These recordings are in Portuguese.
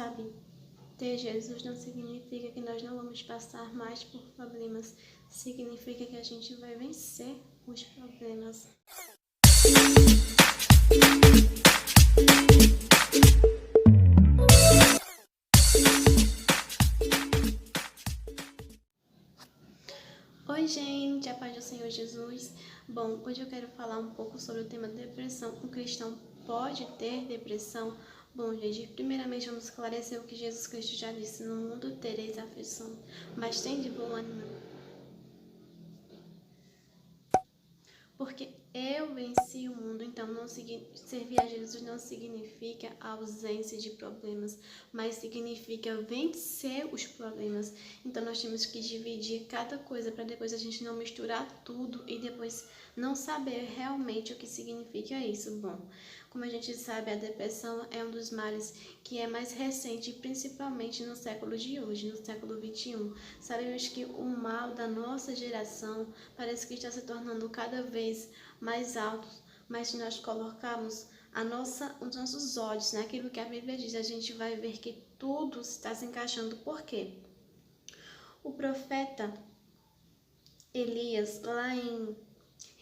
sabe? Ter Jesus não significa que nós não vamos passar mais por problemas, significa que a gente vai vencer os problemas. Oi gente, a paz do Senhor Jesus. Bom, hoje eu quero falar um pouco sobre o tema depressão. Um cristão pode ter depressão? Bom, gente, primeiramente vamos esclarecer o que Jesus Cristo já disse: no mundo tereis aflição, mas tem de bom ânimo, porque eu venci o mundo. Então, servir a Jesus não significa a ausência de problemas, mas significa vencer os problemas. Então, nós temos que dividir cada coisa para depois a gente não misturar tudo e depois não saber realmente o que significa isso. Bom, como a gente sabe, a depressão é um dos males que é mais recente, principalmente no século de hoje, no século 21. Sabemos que o mal da nossa geração parece que está se tornando cada vez mais alto, mas se nós colocarmos os nossos olhos naquilo que a Bíblia diz, a gente vai ver que tudo está se encaixando. Por quê? O profeta Elias, lá em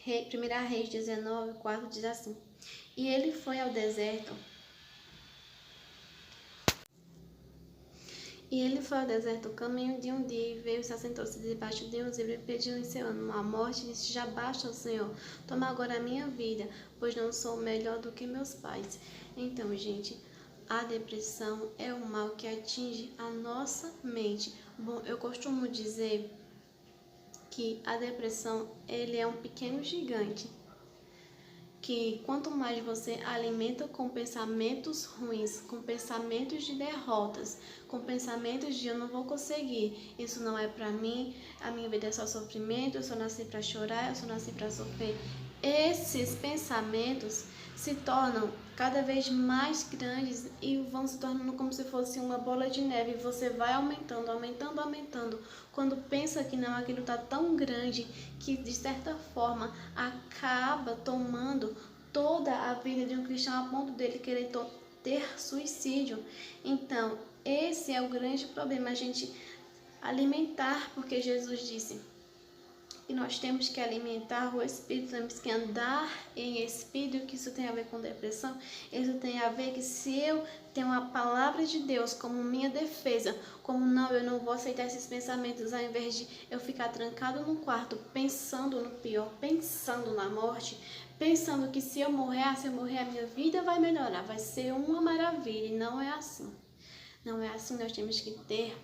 1 Reis 19:4, diz assim: e ele foi ao deserto. E ele foi ao deserto o caminho de um dia e veio, se assentou-se debaixo de um zimbro e pediu em seu ânimo a morte, e disse: já basta, Senhor, toma agora a minha vida, pois não sou melhor do que meus pais. Então, gente, a depressão é um mal que atinge a nossa mente. Bom, eu costumo dizer que a depressão, ele é um pequeno gigante, que quanto mais você alimenta com pensamentos ruins, com pensamentos de derrotas, com pensamentos de eu não vou conseguir, isso não é pra mim, a minha vida é só sofrimento, eu só nasci pra chorar, eu só nasci pra sofrer. Esses pensamentos se tornam cada vez mais grandes e vão se tornando como se fosse uma bola de neve. Você vai aumentando, aumentando, aumentando. Quando pensa que não, aquilo está tão grande que, de certa forma, acaba tomando toda a vida de um cristão a ponto dele querer ter suicídio. Então, esse é o grande problema, a gente alimentar, porque Jesus disse e nós temos que alimentar o espírito, temos que andar em espírito, que isso tem a ver com depressão. Isso tem a ver que se eu tenho a palavra de Deus como minha defesa, como não, eu não vou aceitar esses pensamentos, ao invés de eu ficar trancado no quarto, pensando no pior, pensando na morte, pensando que se eu morrer a minha vida vai melhorar, vai ser uma maravilha, e não é assim. Não é assim, nós temos que ter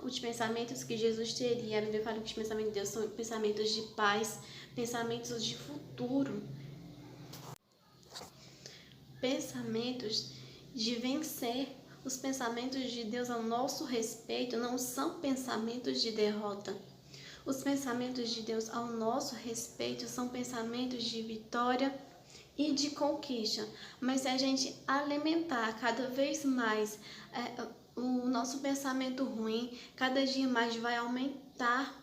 os pensamentos que Jesus teria. A Bíblia fala que os pensamentos de Deus são pensamentos de paz, pensamentos de futuro, pensamentos de vencer. Os pensamentos de Deus ao nosso respeito não são pensamentos de derrota. Os pensamentos de Deus ao nosso respeito são pensamentos de vitória e de conquista. Mas se a gente alimentar cada vez mais o nosso pensamento ruim, cada dia mais vai aumentar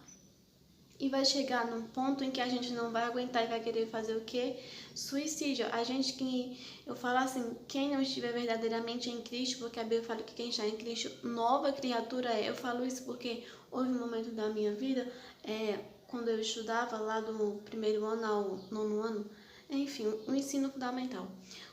e vai chegar num ponto em que a gente não vai aguentar e vai querer fazer o quê? Suicídio. A gente que, eu falo assim, quem não estiver verdadeiramente em Cristo, porque a Bíblia fala que quem está em Cristo, nova criatura é. Eu falo isso porque houve um momento da minha vida, quando eu estudava lá do primeiro ano ao nono ano, enfim, o ensino fundamental.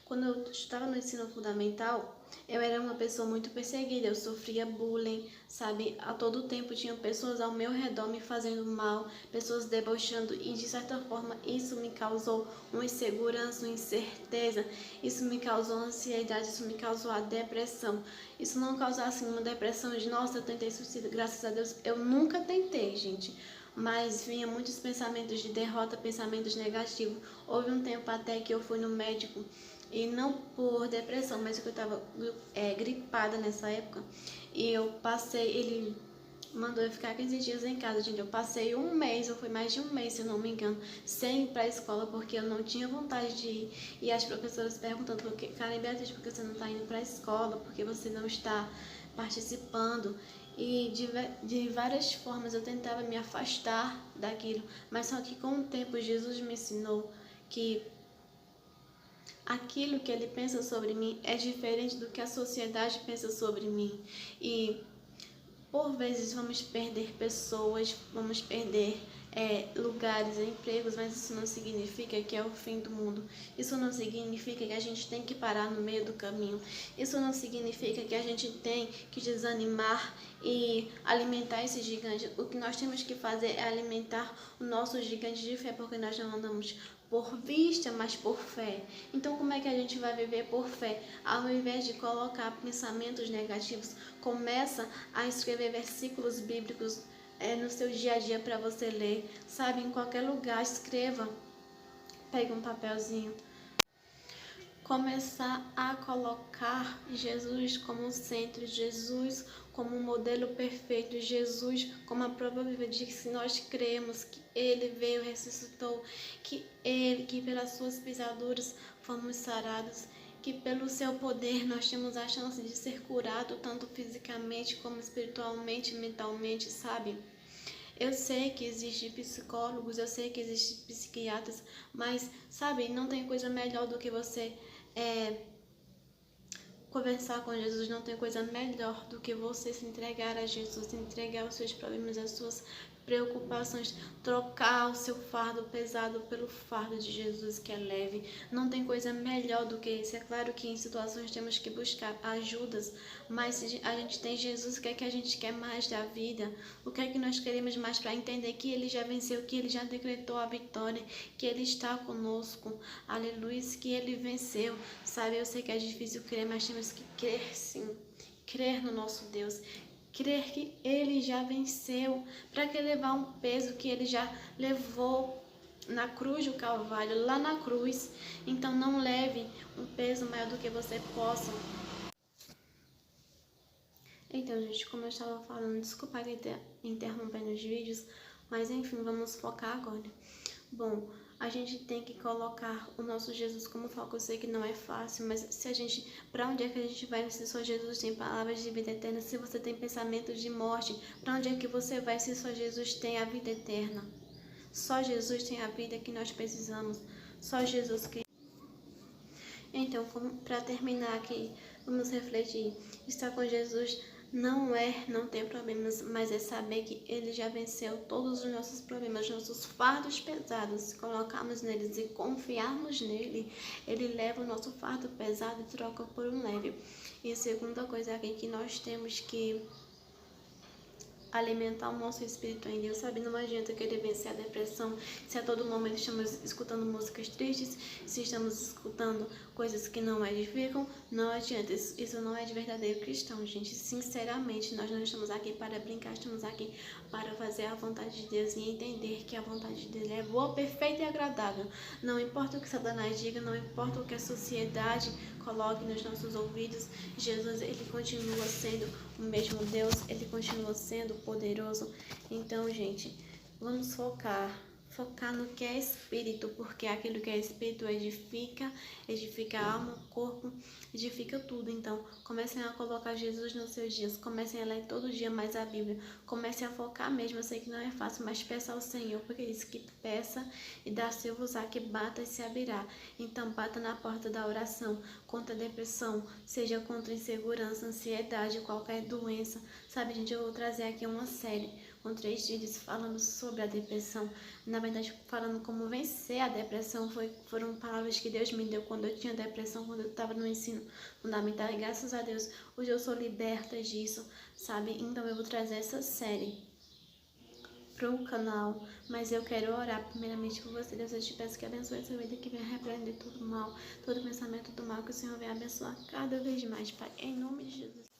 Quando eu estava no ensino fundamental, eu era uma pessoa muito perseguida, eu sofria bullying, sabe? A todo tempo tinha pessoas ao meu redor me fazendo mal, pessoas debochando, e de certa forma isso me causou uma insegurança, uma incerteza, isso me causou ansiedade, isso me causou a depressão. Isso não causou assim uma depressão de nossa, eu tentei suicídio, graças a Deus eu nunca tentei, gente. Mas vinha muitos pensamentos de derrota, pensamentos negativos. Houve um tempo até que eu fui no médico, e não por depressão, mas porque eu estava gripada nessa época. E eu passei, ele mandou eu ficar 15 dias em casa, gente. Eu passei um mês, ou foi mais de um mês, se eu não me engano, sem ir para a escola, porque eu não tinha vontade de ir. E as professoras perguntando, Karen Beatriz, por que você não está indo para a escola? Porque você não está participando? E de várias formas eu tentava me afastar daquilo, mas só que com o tempo Jesus me ensinou que Aquilo que ele pensa sobre mim é diferente do que a sociedade pensa sobre mim. E por vezes vamos perder pessoas, vamos perder lugares, empregos, mas isso não significa que é o fim do mundo. Isso não significa que a gente tem que parar no meio do caminho. Isso não significa que a gente tem que desanimar e alimentar esse gigante. O que nós temos que fazer é alimentar o nosso gigante de fé, porque nós não andamos por vista, mas por fé. Então, como é que a gente vai viver por fé? Ao invés de colocar pensamentos negativos, começa a escrever versículos bíblicos no seu dia a dia para você ler, sabe? Em qualquer lugar, escreva. Pegue um papelzinho. Começar a colocar Jesus como centro, Jesus como um modelo perfeito, Jesus como a prova viva de que se nós cremos que Ele veio, ressuscitou, que pelas suas pisaduras fomos sarados, que pelo seu poder nós temos a chance de ser curado tanto fisicamente como espiritualmente, mentalmente, sabe? Eu sei que existem psicólogos, eu sei que existem psiquiatras, mas, sabe, não tem coisa melhor do que você conversar com Jesus, não tem coisa melhor do que você se entregar a Jesus, entregar os seus problemas, as suas preocupações, trocar o seu fardo pesado pelo fardo de Jesus que é leve. Não tem coisa melhor do que isso. É claro que em situações temos que buscar ajudas, mas se a gente tem Jesus, o que é que a gente quer mais da vida? O que é que nós queremos mais para entender que Ele já venceu, que Ele já decretou a vitória, que Ele está conosco, aleluia, que Ele venceu, sabe? Eu sei que é difícil crer, mas temos que crer sim, crer no nosso Deus, crer que Ele já venceu. Para que levar um peso que Ele já levou na cruz do Calvário, lá na cruz? Então não leve um peso maior do que você possa. Então, gente, como eu estava falando, desculpa interrompendo os vídeos, mas enfim, vamos focar agora. Bom, a gente tem que colocar o nosso Jesus como foco. Eu sei que não é fácil, mas se a gente, para onde é que a gente vai se só Jesus tem palavras de vida eterna? Se você tem pensamentos de morte, para onde é que você vai se só Jesus tem a vida eterna? Só Jesus tem a vida que nós precisamos. Só Jesus que... Então, para terminar aqui, vamos refletir. Estar com Jesus não ter problemas, mas é saber que Ele já venceu todos os nossos problemas, nossos fardos pesados. Se colocarmos neles e confiarmos nele, Ele leva o nosso fardo pesado e troca por um leve. E a segunda coisa aqui que nós temos que alimentar o nosso espírito em Deus, sabe? Não adianta querer vencer a depressão se a todo momento estamos escutando músicas tristes, se estamos escutando coisas que não edificam, não adianta. Isso não é de verdadeiro cristão, gente. Sinceramente, nós não estamos aqui para brincar, estamos aqui para fazer a vontade de Deus e entender que a vontade dele é boa, perfeita e agradável. Não importa o que Satanás diga, não importa o que a sociedade coloque nos nossos ouvidos, Jesus, ele continua sendo o mesmo Deus, ele continua sendo poderoso. Então, gente, vamos focar no que é espírito, porque aquilo que é espírito edifica a alma, o corpo, edifica tudo. Então, comecem a colocar Jesus nos seus dias, comecem a ler todo dia mais a Bíblia, comecem a focar mesmo. Eu sei que não é fácil, mas peça ao Senhor, porque ele disse que peça e dá-se-vos-á, que bata e se abrirá. Então, bata na porta da oração contra a depressão, seja contra a insegurança, ansiedade, qualquer doença, sabe, gente? Eu vou trazer aqui uma série com 3 vídeos falando sobre a depressão. Na verdade, falando como vencer a depressão. Foram palavras que Deus me deu quando eu tinha depressão, quando eu estava no ensino fundamental. E graças a Deus, hoje eu sou liberta disso, sabe? Então eu vou trazer essa série pro canal, mas eu quero orar primeiramente por você. Deus, eu te peço que abençoe essa vida, que venha repreender todo mal, todo pensamento do mal, que o Senhor venha abençoar cada vez mais, Pai, em nome de Jesus.